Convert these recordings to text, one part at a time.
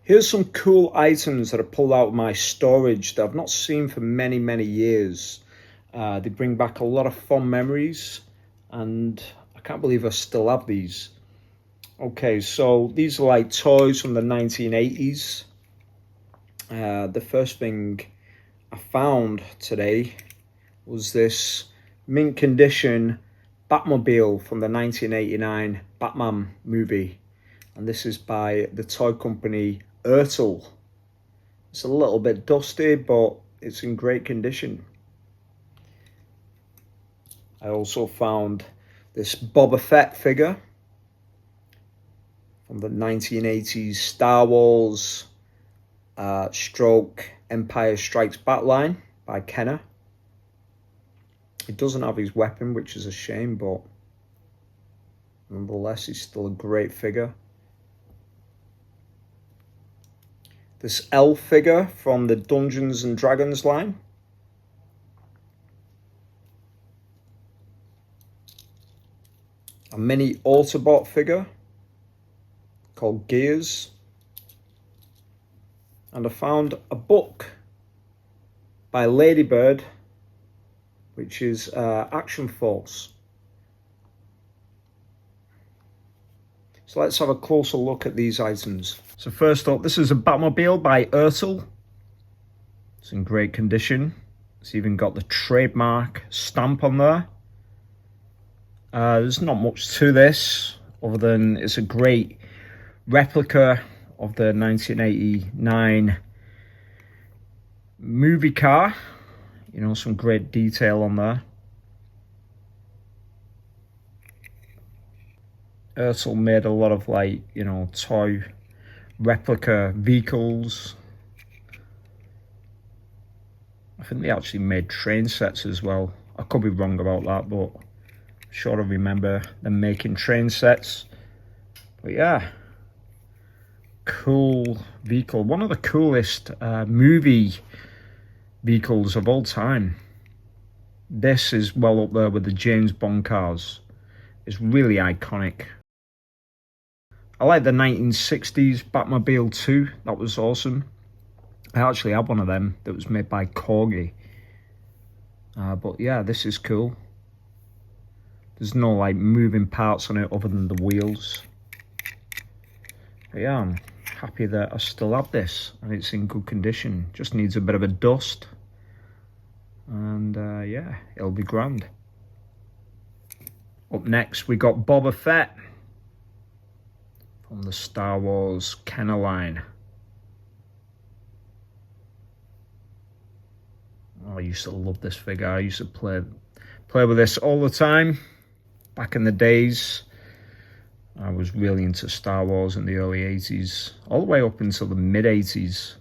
Here's some cool items that I pulled out of my storage that I've not seen for many, many years. They bring back a lot of fond memories, and I can't believe I still have these. Okay, so these are like toys from the 1980s. The first thing I found today was this mint condition Batmobile from the 1989 Batman movie. And this is by the toy company Ertl. It's a little bit dusty, but it's in great condition. I also found this Boba Fett figure from the 1980s Star Wars stroke Empire Strikes Back line by Kenner. He doesn't have his weapon, which is a shame, but nonetheless, he's still a great figure. This elf figure from the Dungeons and Dragons line. A mini Autobot figure called Gears. And I found a book by Ladybird, which is Action Force. So let's have a closer look at these items. So first up, this is a Batmobile by Ertl. It's in great condition. It's even got the trademark stamp on there. There's not much to this other than it's a great replica of the 1989 movie car. You know, some great detail on there. Ertl made a lot of, like, you know, toy replica vehicles. I think they actually made train sets as well. I could be wrong about that, but I'm sure I remember them making train sets. But yeah, cool vehicle. One of the coolest movie vehicles of all time. This is well up there with the James Bond cars. It's really iconic. I like the 1960s Batmobile too. That was awesome. I actually had one of them that was made by Corgi. But yeah, this is cool. There's no like moving parts on it other than the wheels. But yeah, I'm happy that I still have this and it's in good condition. Just needs a bit of a dust. And yeah, it'll be grand. Up next, we got Boba Fett from the Star Wars Kenner line. Oh, I used to love this figure. I used to play with this all the time. Back in the days, I was really into Star Wars in the early 80s, all the way up until the mid 80s.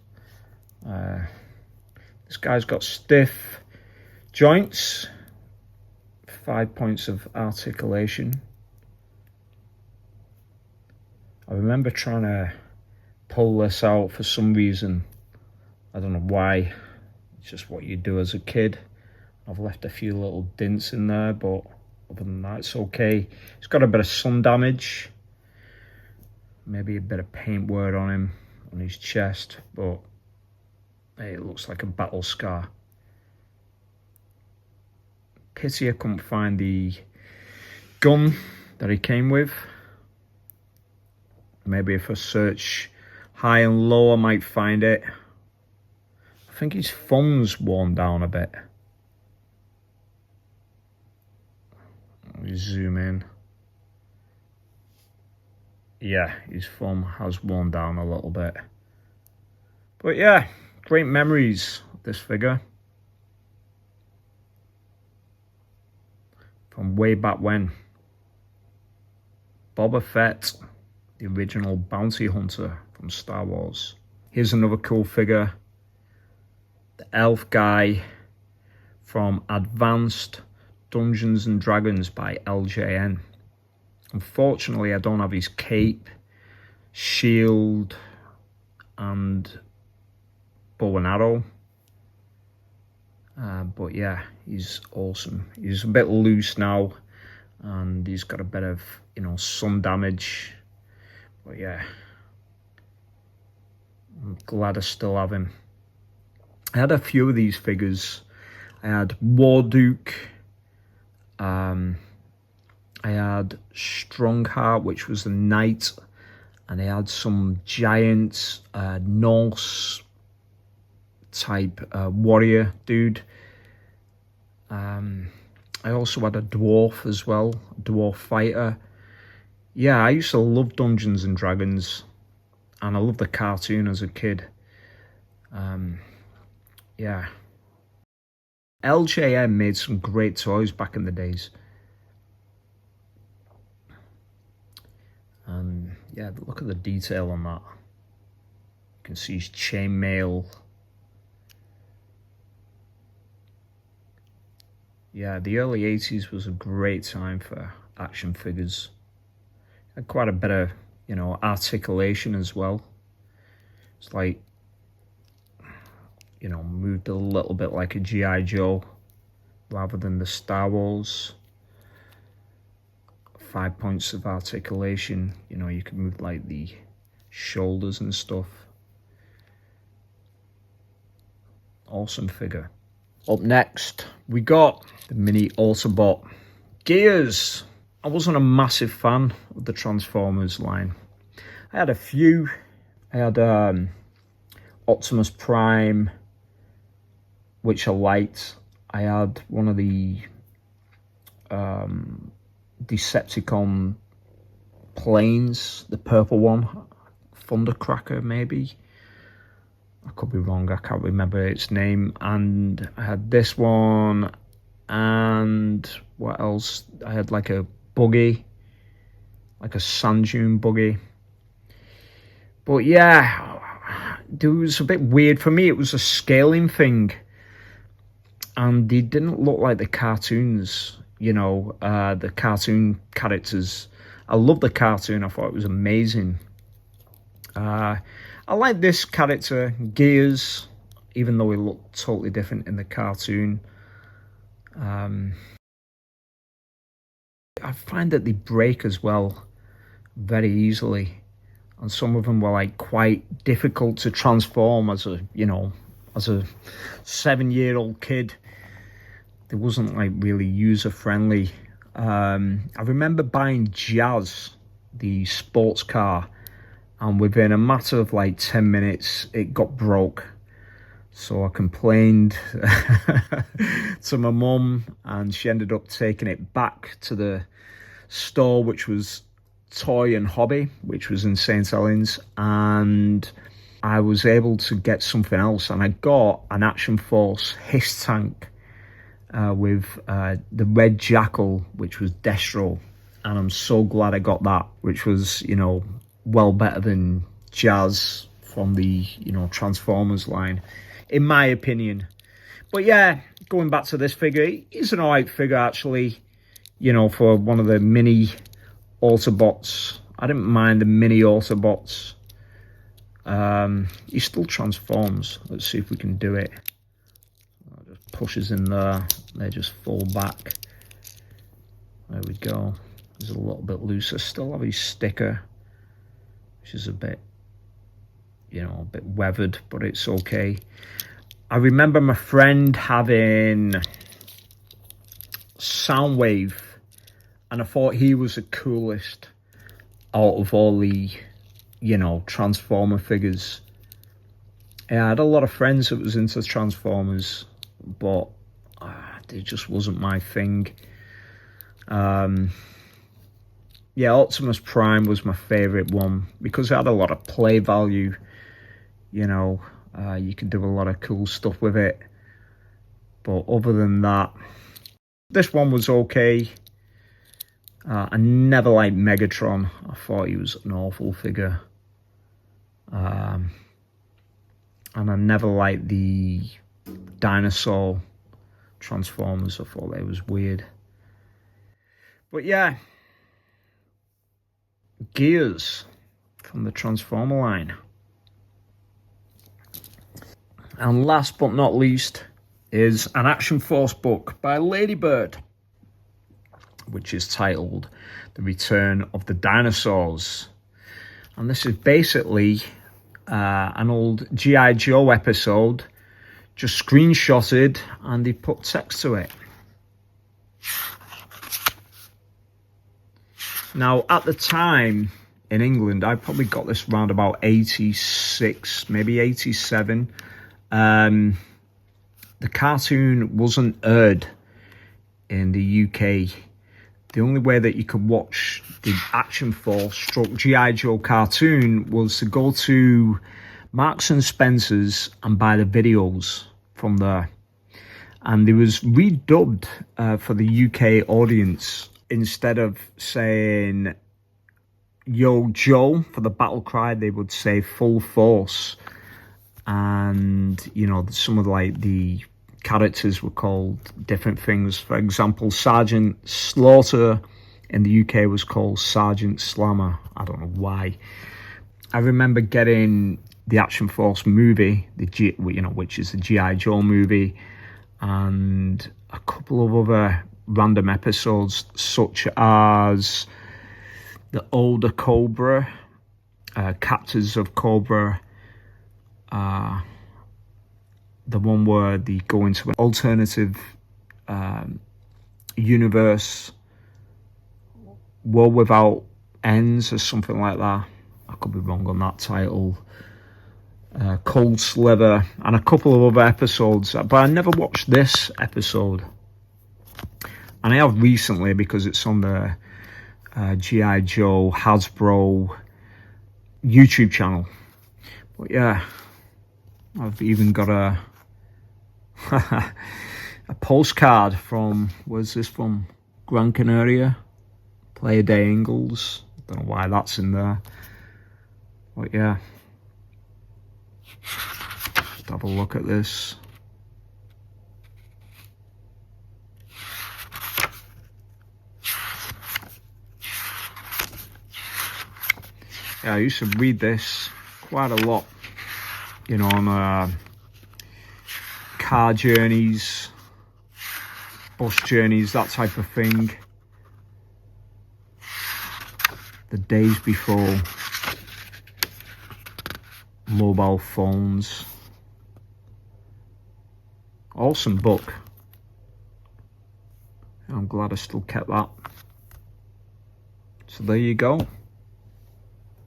This guy's got stiff joints, 5 points of articulation. I remember trying to pull this out for some reason. I don't know why. It's just what you do as a kid. I've left a few little dints in there, but other than that, it's okay. It's got a bit of sun damage. Maybe a bit of paintwork on him, on his chest, but hey, it looks like a battle scar. Pity I couldn't find the gun that he came with. Maybe if I search high and low, I might find it. I think his thumb's worn down a bit. Let me zoom in. Yeah, his thumb has worn down a little bit. But yeah, great memories of this figure. From way back when. Boba Fett, the original bounty hunter from Star Wars. Here's another cool figure. The elf guy from Advanced Dungeons and Dragons by LJN. Unfortunately, I don't have his cape, shield, and bow and arrow. But yeah, he's awesome. He's a bit loose now, and he's got a bit of, you know, sun damage. But yeah, glad I still have him. I had a few of these figures. I had Warduke. I had Strongheart, which was the knight. And I had some giant Norse type warrior dude. I also had a dwarf as well, a dwarf fighter. Yeah, I used to love Dungeons and Dragons, and I loved the cartoon as a kid. Yeah. LJN made some great toys back in the days. And yeah, look at the detail on that. You can see his chainmail. Yeah, the early 80s was a great time for action figures. Had quite a bit of, you know, articulation as well. It's like, you know, moved a little bit like a G.I. Joe rather than the Star Wars. 5 points of articulation. You know, you can move like the shoulders and stuff. Awesome figure. Up next, we got the mini Autobot Gears. I wasn't a massive fan of the Transformers line. I had a few. I had Optimus Prime, which I liked. I had one of the Decepticon planes, the purple one, Thundercracker maybe. I could be wrong, I can't remember its name. And I had this one, and what else? I had like a buggy, like a sand dune buggy. But yeah, it was a bit weird for me. It was a scaling thing, and they didn't look like the cartoons, you know, the cartoon characters. I love the cartoon. I thought it was amazing. I like this character, Gears, even though he looked totally different in the cartoon. I find that they break as well very easily, and some of them were like quite difficult to transform as a, you know, as a 7-year-old kid. It wasn't like really user friendly. I remember buying Jazz, the sports car, and within a matter of like 10 minutes, it got broke. So I complained to my mum, and she ended up taking it back to the store, which was Toy and Hobby, which was in St. Helens, and I was able to get something else, and I got an Action Force Hiss tank with the Red Jackal, which was Destro, and I'm so glad I got that, which was, you know, well better than Jazz from the, you know, Transformers line, in my opinion. But yeah, going back to this figure, he's an alright figure actually, you know, for one of the mini Autobots. I didn't mind the mini Autobots. He still transforms. Let's see if we can do it. Just pushes in there, they just fall back. There we go. He's a little bit looser. Still have his sticker, which is a bit, you know, a bit weathered, but it's okay. I remember my friend having Soundwave, and I thought he was the coolest out of all the, you know, Transformer figures. Yeah, I had a lot of friends that was into Transformers, but it just wasn't my thing. Yeah, Optimus Prime was my favourite one because it had a lot of play value. You know, you could do a lot of cool stuff with it. But other than that, this one was okay. I never liked Megatron. I thought he was an awful figure. And I never liked the dinosaur Transformers. I thought they was weird. But yeah, Gears from the Transformer line. And last but not least is an Action Force book by Ladybird, which is titled The Return of the Dinosaurs. And this is basically an old G.I. Joe episode, just screenshotted, and he put text to it. Now, at the time in England, I probably got this around about 86, maybe 87. The cartoon wasn't aired in the UK. The only way that you could watch the Action Force stroke G.I. Joe cartoon was to go to Marks and Spencer's and buy the videos from there. And it was redubbed for the UK audience. Instead of saying Yo Joe for the battle cry, they would say Full Force. And, you know, some of the characters were called different things. For example, Sergeant Slaughter in the UK was called Sergeant Slammer. I don't know why. I remember getting the Action Force movie, which is the G.I. Joe movie, and a couple of other random episodes, such as the older Cobra, Captors of Cobra, the one where they go into an alternative universe, World Without Ends or something like that. I could be wrong on that title. Cold Slither, and a couple of other episodes, but I never watched this episode. And I have recently, because it's on the G.I. Joe Hasbro YouTube channel. But yeah, I've even got a a postcard from, where's this from? Gran Canaria, Playa de Ingles. Don't know why that's in there. But yeah, just have a look at this. Yeah, I used to read this quite a lot, you know, on car journeys, bus journeys, that type of thing. The days before mobile phones. Awesome book. I'm glad I still kept that. So there you go.